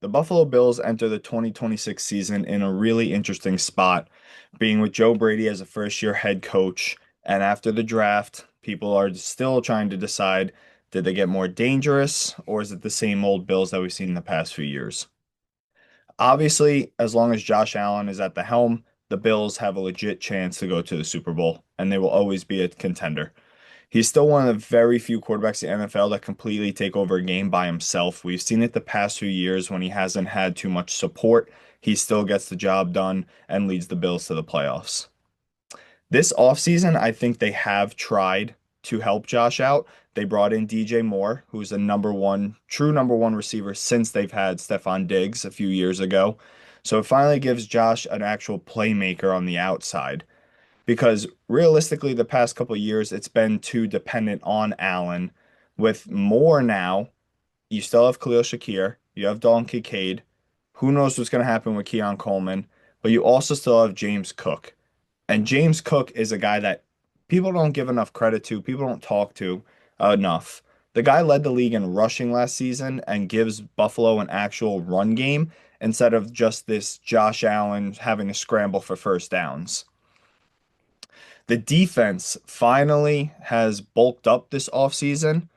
The Buffalo Bills enter the 2026 season in a really interesting spot, being with Joe Brady as a first-year head coach. And after the draft, people are still trying to decide, did they get more dangerous, or is it the same old Bills that we've seen in the past few years? Obviously, as long as Josh Allen is at the helm, the Bills have a legit chance to go to the Super Bowl, and they will always be a contender. He's still one of the very few quarterbacks in the NFL that completely take over a game by himself. We've seen it the past few years when he hasn't had too much support. He still gets the job done and leads the Bills to the playoffs. This offseason, I think they have tried to help Josh out. They brought in DJ Moore, who's a true number one receiver since they've had Stephon Diggs a few years ago. So it finally gives Josh an actual playmaker on the outside because realistically, the past couple of years, it's been too dependent on Allen. With more now, you still have Khalil Shakir, you have Dalton Kincaid. Who knows what's going to happen with Keon Coleman? But you also still have James Cook. And James Cook is a guy that people don't give enough credit to, people don't talk to enough. The guy led the league in rushing last season and gives Buffalo an actual run game instead of just this Josh Allen having to scramble for first downs. The defense finally has bulked up this offseason.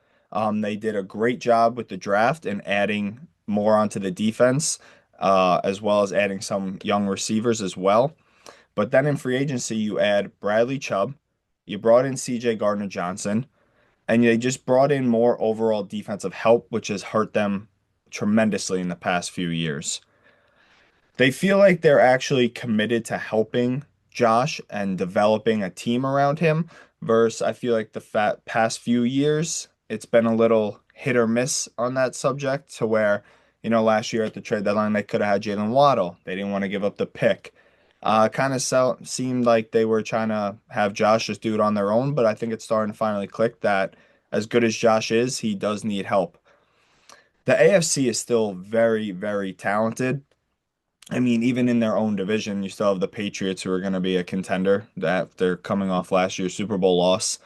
They did a great job with the draft and adding more onto the defense, as well as adding some young receivers as well. But then in free agency, you add Bradley Chubb, you brought in CJ Gardner Johnson, and they just brought in more overall defensive help, which has hurt them tremendously in the past few years. They feel like they're actually committed to helping Josh and developing a team around him. Versus, I feel like past few years, it's been a little hit or miss on that subject to where, last year at the trade deadline, they could have had Jalen Waddle. They didn't want to give up the pick. Kind of seemed like they were trying to have Josh just do it on their own, but I think it's starting to finally click that as good as Josh is, he does need help. The AFC is still very, very talented. I mean, even in their own division, you still have the Patriots who are going to be a contender that they're coming off last year's Super Bowl loss.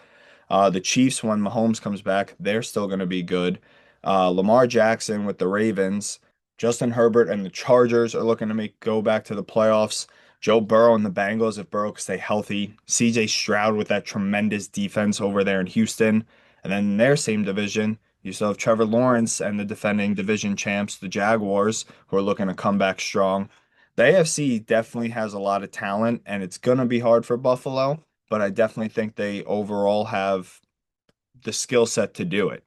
The Chiefs, when Mahomes comes back, they're still going to be good. Lamar Jackson with the Ravens, Justin Herbert and the Chargers are looking to go back to the playoffs. Joe Burrow and the Bengals, if Burrow can stay healthy. CJ Stroud with that tremendous defense over there in Houston. And then in their same division, you still have Trevor Lawrence and the defending division champs, the Jaguars, who are looking to come back strong. The AFC definitely has a lot of talent, and it's going to be hard for Buffalo, but I definitely think they overall have the skill set to do it.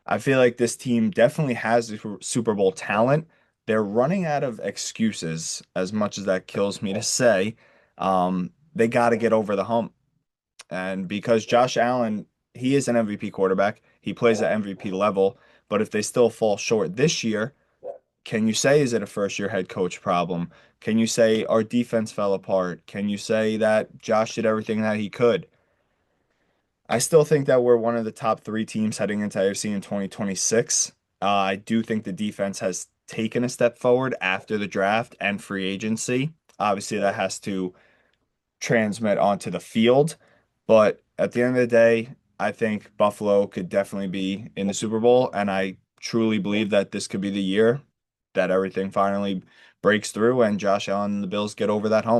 I feel like this team definitely has the Super Bowl talent. They're running out of excuses, as much as that kills me to say. They got to get over the hump. And because Josh Allen, he is an MVP quarterback, he plays at MVP level. But if they still fall short this year, can you say, is it a first year head coach problem? Can you say our defense fell apart? Can you say that Josh did everything that he could? I still think that we're one of the top three teams heading into AFC in 2026. I do think the defense has taken a step forward after the draft and free agency. Obviously, that has to transmit onto the field. But at the end of the day, I think Buffalo could definitely be in the Super Bowl. And I truly believe that this could be the year that everything finally breaks through and Josh Allen and the Bills get over that hump.